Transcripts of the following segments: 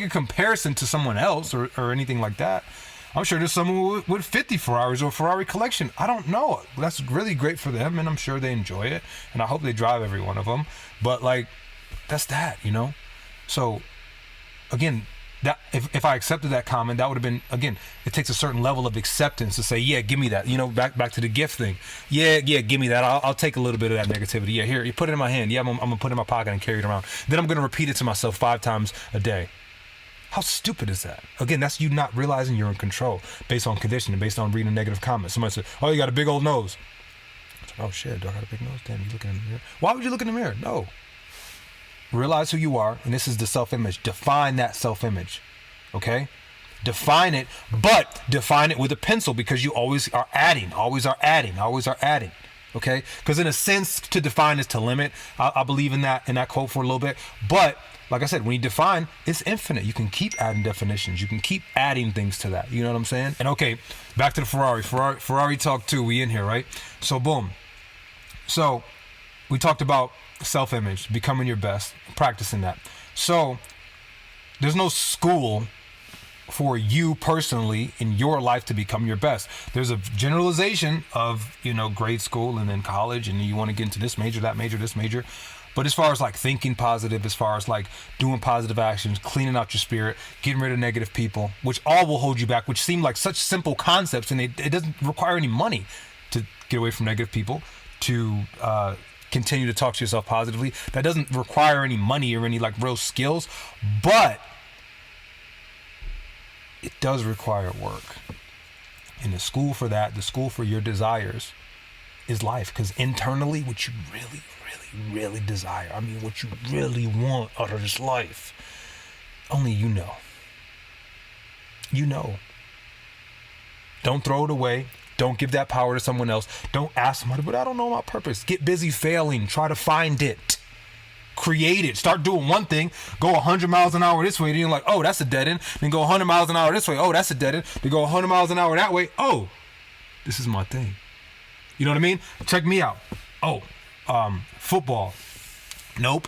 in comparison to someone else or anything like that. I'm sure there's someone with 50 Ferraris or a Ferrari collection. I don't know. That's really great for them, and I'm sure they enjoy it, and I hope they drive every one of them. But like, that's that, you know? So again, that if I accepted that comment, that would have been, again, it takes a certain level of acceptance to say, yeah, give me that. You know, back to the gift thing. Yeah, give me that. I'll take a little bit of that negativity. Yeah, here, you put it in my hand. Yeah, I'm gonna put it in my pocket and carry it around. Then I'm gonna repeat it to myself 5 times a day. How stupid is that? Again, that's you not realizing you're in control based on conditioning, based on reading negative comments. Somebody said, oh, you got a big old nose. Oh shit, do I got a big nose? Damn, you looking in the mirror? Why would you look in the mirror? No. Realize who you are, and this is the self-image. Define that self-image, okay? Define it, but define it with a pencil, because you always are adding, okay? Because in a sense, to define is to limit. I believe in that quote for a little bit, but like I said, when you define, it's infinite. You can keep adding definitions. You can keep adding things to that. You know what I'm saying? And okay, back to the Ferrari talk 2. We in here, right? So boom. So we talked about self-image, becoming your best, practicing that. So there's no school for you personally in your life to become your best. There's a generalization of, you know, grade school and then college, and you want to get into this major, that major, this major. But as far as like thinking positive, as far as like doing positive actions, cleaning out your spirit, getting rid of negative people, which all will hold you back, which seem like such simple concepts, and it doesn't require any money to get away from negative people, to continue to talk to yourself positively. That doesn't require any money or any like real skills, but it does require work. And the school for that, the school for your desires, is life. Because internally, what you really desire, I mean, what you really want out of this life, only you know. You know. Don't throw it away. Don't give that power to someone else. Don't ask somebody, but I don't know my purpose. Get busy failing. Try to find it. Create it. Start doing one thing. Go 100 miles an hour this way. Then you're like, oh, that's a dead end. Then go 100 miles an hour this way. Oh, that's a dead end. Then go 100 miles an hour that way. Oh, this is my thing. You know what I mean? Check me out. Oh, football. Nope.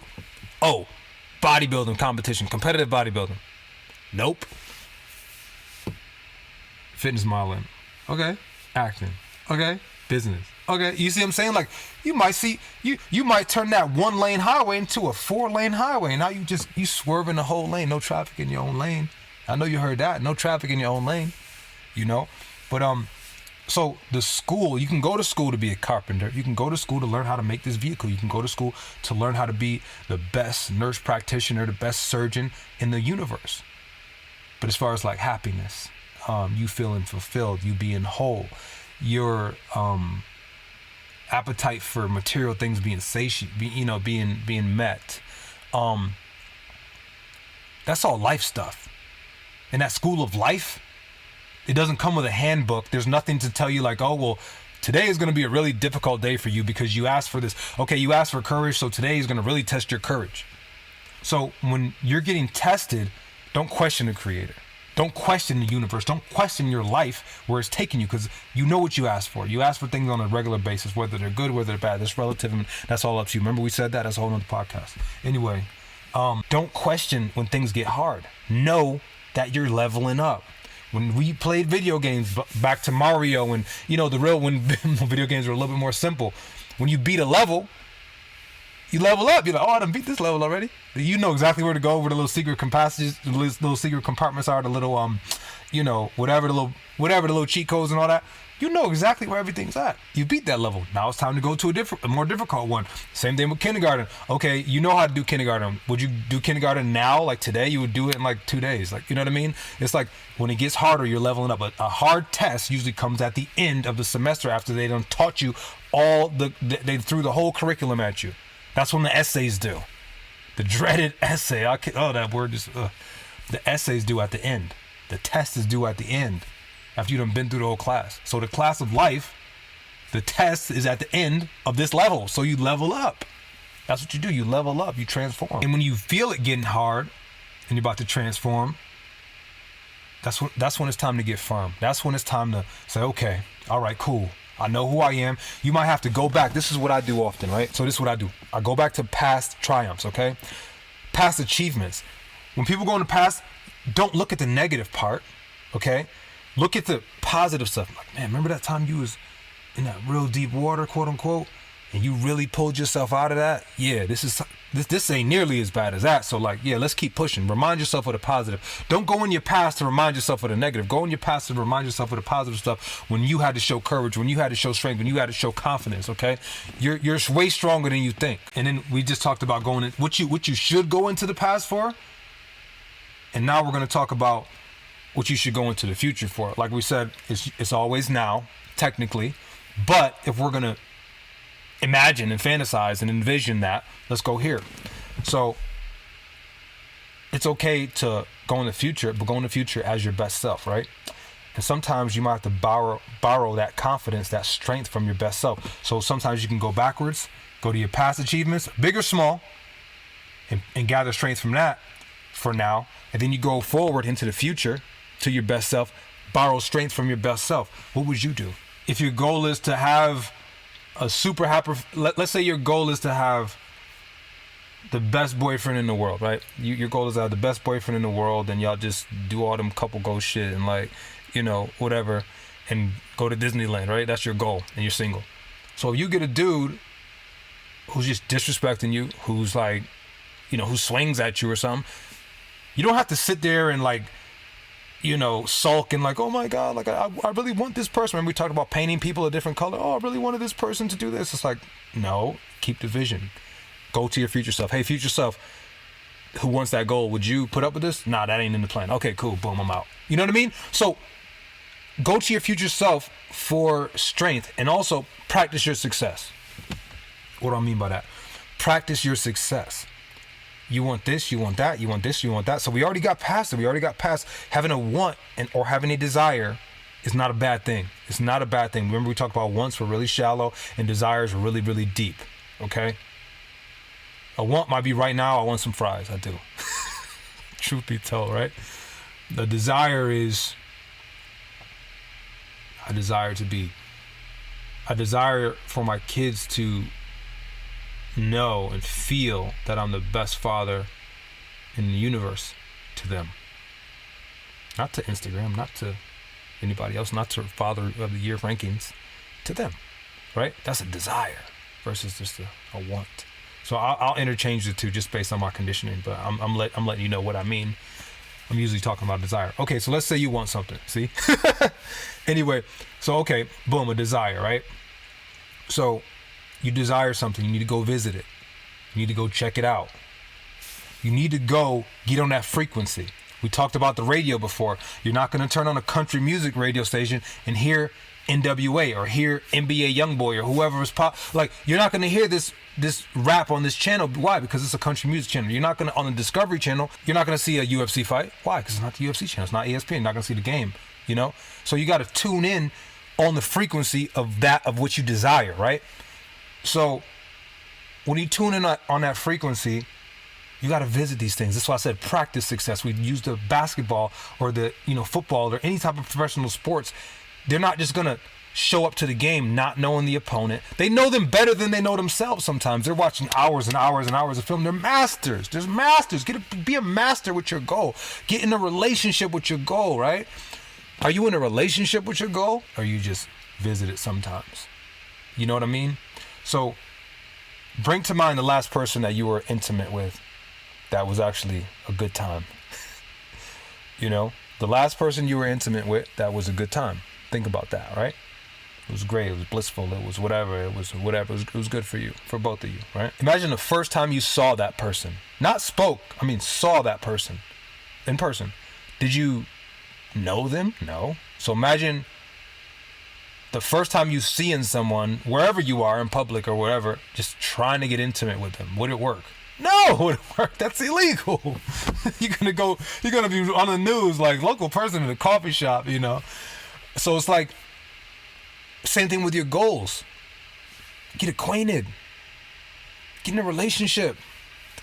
Oh, bodybuilding competition. Competitive bodybuilding. Nope. Fitness modeling. Okay. Acting. Okay. Business. Okay. You see what I'm saying? Like, you might turn that 1-lane highway into a 4-lane highway. Now you swerve in the whole lane. No traffic in your own lane. I know you heard that. No traffic in your own lane. You know? But so the school, you can go to school to be a carpenter. You can go to school to learn how to make this vehicle. You can go to school to learn how to be the best nurse practitioner, the best surgeon in the universe. But as far as like happiness, you feeling fulfilled, you being whole, your appetite for material things being being met, that's all life stuff. And that school of life, it doesn't come with a handbook. There's nothing to tell you like, oh, well, today is going to be a really difficult day for you because you asked for this. Okay, you asked for courage, so today is going to really test your courage. So when you're getting tested, don't question the creator. Don't question the universe. Don't question your life, where it's taking you, because you know what you asked for. You ask for things on a regular basis, whether they're good, whether they're bad. That's relative, and that's all up to you. Remember we said that? That's a whole other podcast. Anyway, don't question when things get hard. Know that you're leveling up. When we played video games, back to Mario, and when video games were a little bit more simple, when you beat a level, you level up. You're like, oh, I done beat this level already. You know exactly where to go, where the little secret compartments, little secret compartments are, the little whatever the little cheat codes and all that. You know exactly where everything's at. You beat that level. Now it's time to go to a more difficult one. Same thing with kindergarten. Okay, you know how to do kindergarten. Would you do kindergarten now, like today? You would do it in like 2 days. Like, you know what I mean? It's like when it gets harder, you're leveling up. A hard test usually comes at the end of the semester after they done taught you they threw the whole curriculum at you. That's when the essays do. The dreaded essay. That word is. The essays due at the end. The test is due at the end, after you done been through the whole class. So the class of life, the test is at the end of this level. So you level up. That's what you do. You level up. You transform. And when you feel it getting hard and you're about to transform, that's when it's time to get firm. That's when it's time to say, okay, all right, cool. I know who I am. You might have to go back. This is what I do often, right? So this is what I do. I go back to past triumphs, okay? Past achievements. When people go in the past, don't look at the negative part, okay? Look at the positive stuff. Like, man, remember that time you was in that real deep water, quote unquote, and you really pulled yourself out of that? Yeah, this ain't nearly as bad as that. So like, yeah, let's keep pushing. Remind yourself of the positive. Don't go in your past to remind yourself of the negative. Go in your past to remind yourself of the positive stuff when you had to show courage, when you had to show strength, when you had to show confidence, okay? You're way stronger than you think. And then we just talked about going in, what you should go into the past for. And now we're going to talk about what you should go into the future for. Like we said, it's always now, technically. But if we're going to imagine and fantasize and envision that, let's go here. So it's okay to go in the future, but go in the future as your best self, right? And sometimes you might have to borrow that confidence, that strength from your best self. So sometimes you can go backwards, go to your past achievements, big or small, and gather strength from that for now. And then you go forward into the future to your best self, borrow strength from your best self. What would you do? If your goal is to have a super happy, let's say your goal is to have the best boyfriend in the world, right? Your goal is to have the best boyfriend in the world, and y'all just do all them couple goal shit and like, you know, whatever, and go to Disneyland, right? That's your goal, and you're single. So if you get a dude who's just disrespecting you, who's like, you know, who swings at you or something, you don't have to sit there and like, you know, sulk and like, oh my God, like I really want this person. Remember we talked about painting people a different color. Oh, I really wanted this person to do this. It's like, no, keep the vision. Go to your future self. Hey, future self, who wants that goal? Would you put up with this? Nah, that ain't in the plan. Okay, cool. Boom, I'm out. You know what I mean? So go to your future self for strength and also practice your success. What do I mean by that? Practice your success. You want this, you want that, you want this, you want that. So we already got past it. We already got past having a want or having a desire is not a bad thing. It's not a bad thing. Remember we talked about wants were really shallow and desires were really, really deep. Okay? A want might be right now, I want some fries. I do. Truth be told, right? The desire is, I desire for my kids to know and feel that I'm the best father in the universe to them. Not to Instagram, not to anybody else, not to Father of the Year rankings, to them, right? That's a desire versus just a want. So I'll interchange the two just based on my conditioning, but I'm letting you know what I mean. I'm usually talking about desire. Okay, so let's say you want something, see? Anyway, so okay, boom, a desire, right? So you desire something, you need to go visit it. You need to go check it out. You need to go get on that frequency. We talked about the radio before. You're not going to turn on a country music radio station and hear NWA or hear NBA Youngboy or whoever is like, you're not going to hear this rap on this channel. Why? Because it's a country music channel. You're not going to, on the Discovery Channel, you're not going to see a UFC fight. Why? Because it's not the UFC channel. It's not ESPN. You're not going to see the game, you know? So you got to tune in on the frequency of what you desire, right? So when you tune in on that frequency, you got to visit these things. That's why I said practice success. We use the basketball or the, you know, football or any type of professional sports. They're not just going to show up to the game not knowing the opponent. They know them better than they know themselves sometimes. They're watching hours and hours and hours of film. They're masters. There's masters. Be a master with your goal. Get in a relationship with your goal, right? Are you in a relationship with your goal? Or you just visit it sometimes? You know what I mean? So bring to mind the last person that you were intimate with that was actually a good time. You know, the last person you were intimate with that was a good time. Think about that, right? It was great. It was blissful. It was whatever. It was good for you, for both of you, right? Imagine the first time you saw that person. Not spoke, saw that person in person. Did you know them? No. So imagine the first time you seeing someone, wherever you are, in public or whatever, just trying to get intimate with them. Would it work? No, would it work? That's illegal. You're gonna be on the news like local person in a coffee shop, you know. So it's like same thing with your goals. Get acquainted. Get in a relationship.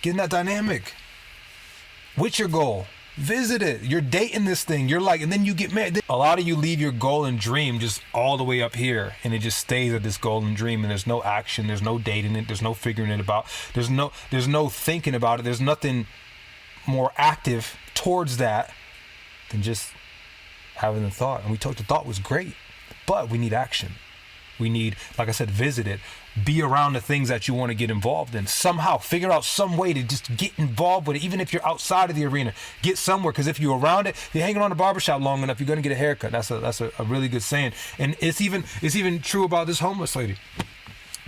Get in that dynamic. What's your goal? Visit it. You're dating this thing. You're like, and then you get married. A lot of you leave your goal and dream just all the way up here, and it just stays at this goal and dream, and there's no action, there's no dating it, there's no figuring it about, there's no thinking about it, there's nothing more active towards that than just having the thought. And we talked, the thought was great, but we need action. We need, like I said, visit it, be around the things that you want to get involved in. Somehow figure out some way to just get involved with it. Even if you're outside of the arena, get somewhere. Because if you're around it, if you're hanging around the barbershop long enough, you're going to get a haircut. That's a really good saying. And it's even true about this homeless lady,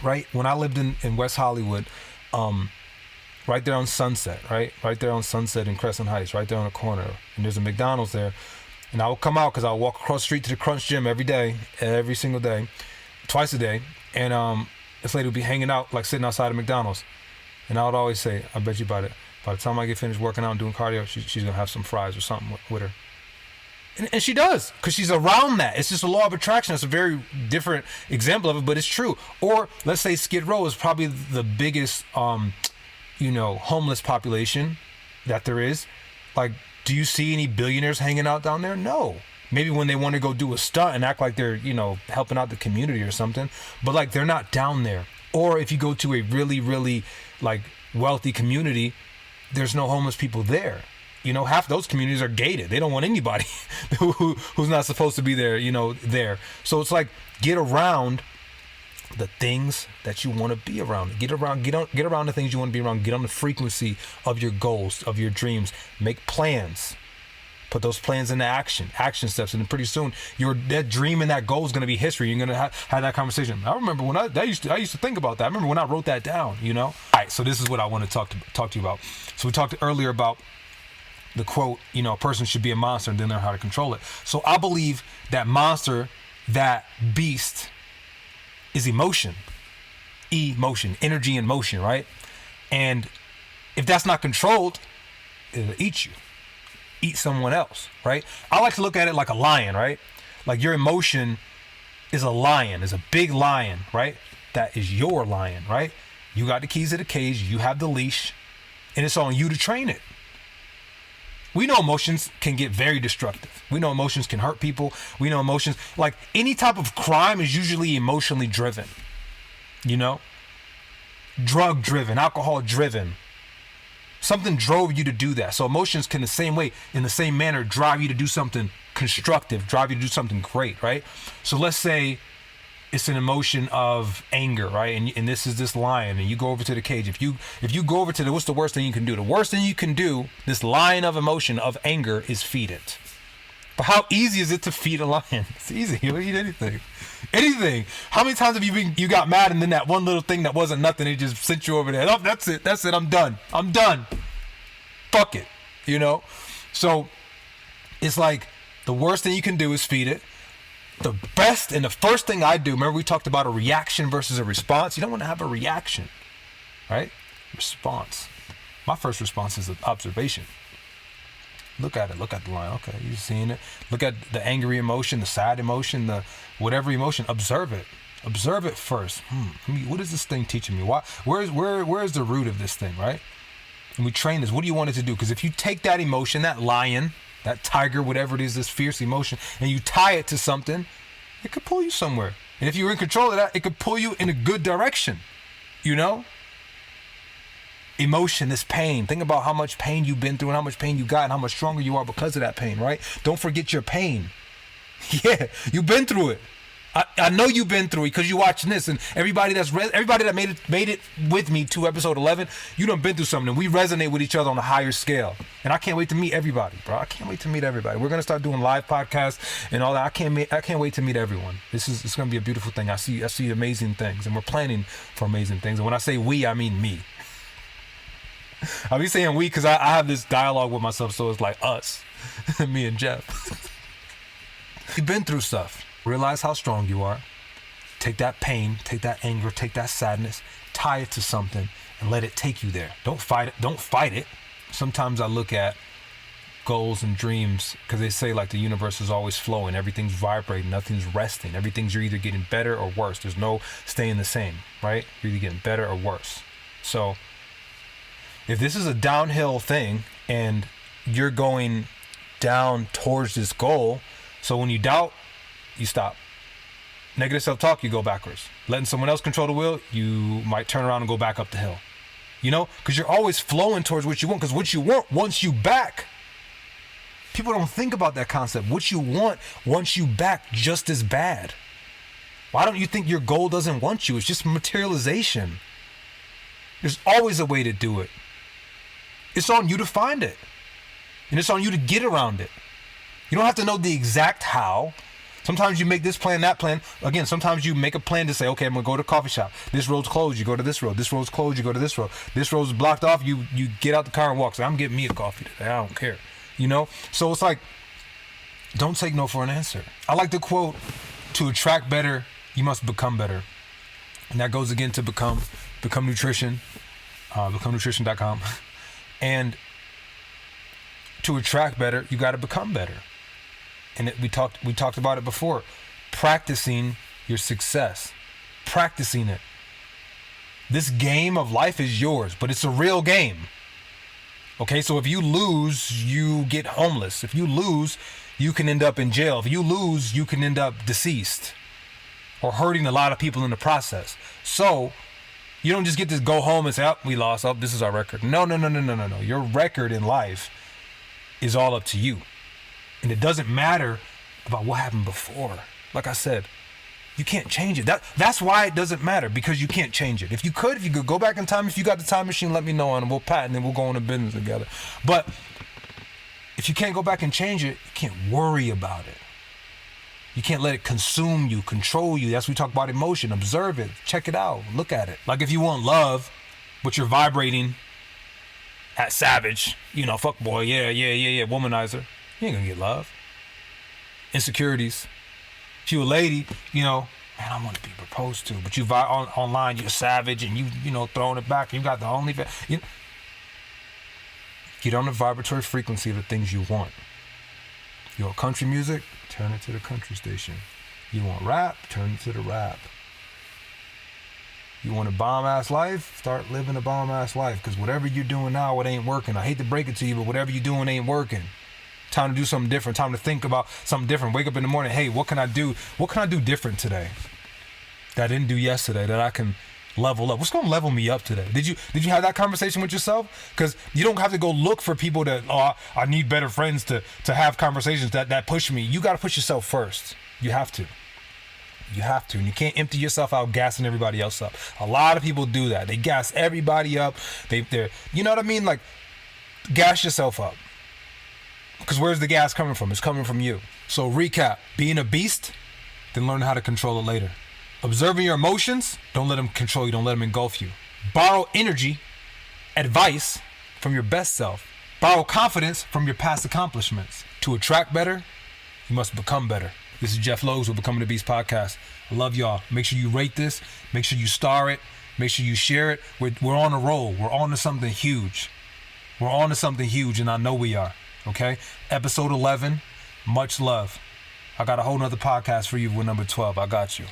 right? When I lived in West Hollywood, right there on Sunset, right there on Sunset in Crescent Heights, right there on the corner, and there's a McDonald's there. And I would come out because I would walk across the street to the Crunch Gym every single day, twice a day. And this lady would be hanging out, like sitting outside of McDonald's. And I would always say, I bet you by the time I get finished working out and doing cardio, she's going to have some fries or something with her. And she does, because she's around that. It's just a law of attraction. It's a very different example of it, but it's true. Or let's say Skid Row is probably the biggest, homeless population that there is. Like, do you see any billionaires hanging out down there? No. Maybe when they want to go do a stunt and act like they're, helping out the community or something, but like they're not down there. Or if you go to a really, really like wealthy community, there's no homeless people there. Half those communities are gated. They don't want anybody who's not supposed to be there, there. So it's like, get around the things that you want to be around. Get around the things you want to be around. Get on the frequency of your goals, of your dreams. Make plans. Put those plans into action steps, and then pretty soon that dream and that goal is going to be history. You're going to have that conversation. I remember when I used to think about that. I remember when I wrote that down. All right, so this is what I want to talk to you about. So we talked earlier about the quote, a person should be a monster and then learn how to control it. So I believe that monster, that beast, is emotion, energy and motion, right? And if that's not controlled, it'll eat you. Eat someone else, right? I like to look at it like a lion, right? Like your emotion is a lion, is a big lion, right? That is your lion, right? You got the keys to the cage, you have the leash, and it's on you to train it. We know emotions can get very destructive. We know emotions can hurt people. We know emotions, like any type of crime is usually emotionally driven, drug driven, alcohol driven. Something drove you to do that. So emotions can in the same manner, drive you to do something constructive, drive you to do something great, right? So let's say it's an emotion of anger, right? And this is this lion, and you go over to the cage. If you go over to what's the worst thing you can do? The worst thing you can do, this lion of emotion, of anger, is feed it. But how easy is it to feed a lion? It's easy. You'll eat anything. Anything. How many times have you got mad and then that one little thing that wasn't nothing, it just sent you over there? Oh, that's it. I'm done. Fuck it. So it's like the worst thing you can do is feed it. The best and the first thing I do, remember we talked about a reaction versus a response? You don't want to have a reaction, right? Response. My first response is an observation. Look at it. Look at the line. Okay, you're seeing it. Look at the angry emotion, the sad emotion, the whatever emotion. Observe it. Observe it first. What is this thing teaching me? Where's the root of this thing, right? And we train this. What do you want it to do? Because if you take that emotion, that lion, that tiger, whatever it is, this fierce emotion, and you tie it to something, it could pull you somewhere. And if you're in control of that, it could pull you in a good direction. Emotion is pain. Think about how much pain you've been through and how much pain you got and how much stronger you are because of that pain, right? Don't forget your pain. Yeah, you've been through it. I know you've been through it because you're watching this, and everybody that made it with me to episode 11, you done been through something, and we resonate with each other on a higher scale. And I can't wait to meet everybody, bro. I can't wait to meet everybody. We're gonna start doing live podcasts and all that. I can't wait to meet everyone. It's gonna be a beautiful thing. I see amazing things, and we're planning for amazing things. And when I say we, I mean me. I'll be saying we because I have this dialogue with myself, so it's like us, me and Jeff. You've been through stuff. Realize how strong you are. Take that pain, take that anger, take that sadness, tie it to something, and let it take you there. Don't fight it. Don't fight it. Sometimes I look at goals and dreams because they say like the universe is always flowing. Everything's vibrating. Nothing's resting. You're either getting better or worse. There's no staying the same, right? You're either getting better or worse. So if this is a downhill thing and you're going down towards this goal, so when you doubt, you stop. Negative self-talk, you go backwards. Letting someone else control the wheel, you might turn around and go back up the hill. Because you're always flowing towards what you want, because what you want wants you back. People don't think about that concept. What you want wants you back just as bad. Why don't you think your goal doesn't want you? It's just materialization. There's always a way to do it. It's on you to find it. And it's on you to get around it. You don't have to know the exact how. Sometimes you make this plan, that plan. Again, sometimes you make a plan to say, okay, I'm going to go to a coffee shop. This road's closed, you go to this road. This road's closed, you go to this road. This road's blocked off, you get out the car and walk. So I'm getting me a coffee today. I don't care. You know? So it's like, don't take no for an answer. I like the quote, to attract better, you must become better. And that goes again to become nutrition, becomenutrition.com. And to attract better, you got to become better. And we talked about it before. Practicing your success. Practicing it. This game of life is yours, but it's a real game. Okay, so if you lose, you get homeless. If you lose, you can end up in jail. If you lose, you can end up deceased or hurting a lot of people in the process. So you don't just get to go home and say, oh, we lost. Oh, this is our record. No. Your record in life is all up to you. And it doesn't matter about what happened before. Like I said, you can't change it. That's why it doesn't matter, because you can't change it. If you could go back in time, if you got the time machine, let me know and we'll patent and we'll go into business together. But if you can't go back and change it, you can't worry about it. You can't let it consume you, control you. That's what we talk about emotion. Observe it, check it out, look at it. Like if you want love, but you're vibrating at savage, fuck boy, yeah, womanizer. You ain't gonna get love. Insecurities. If you a lady, man, I want to be proposed to, but you online, you're savage and you throwing it back. You got the only. Get on the vibratory frequency of the things you want. You want country music? Turn it to the country station. You want rap? Turn it to the rap. You want a bomb-ass life? Start living a bomb-ass life, because whatever you're doing now, it ain't working. I hate to break it to you, but whatever you're doing ain't working. Time to do something different. Time to think about something different. Wake up in the morning. Hey, what can I do? What can I do different today that I didn't do yesterday that I can level up? What's going to level me up today? Did you have that conversation with yourself? Because you don't have to go look for people that, I need better friends to have conversations that push me. You got to push yourself first. You have to. And you can't empty yourself out gassing everybody else up. A lot of people do that. They gas everybody up. They're, you know what I mean? Like, gas yourself up. Because where's the gas coming from? It's coming from you. So recap, being a beast, then learn how to control it later. Observing your emotions, don't let them control you, don't let them engulf you. Borrow energy, advice from your best self. Borrow confidence from your past accomplishments. To attract better, you must become better. This is Jeff Lowe's with Becoming the Beast podcast. I love y'all. Make sure you rate this. Make sure you star it. Make sure you share it. We're on a roll. We're on to something huge. And I know we are. Okay? Episode 11. Much love. I got a whole nother podcast for you with number 12. I got you.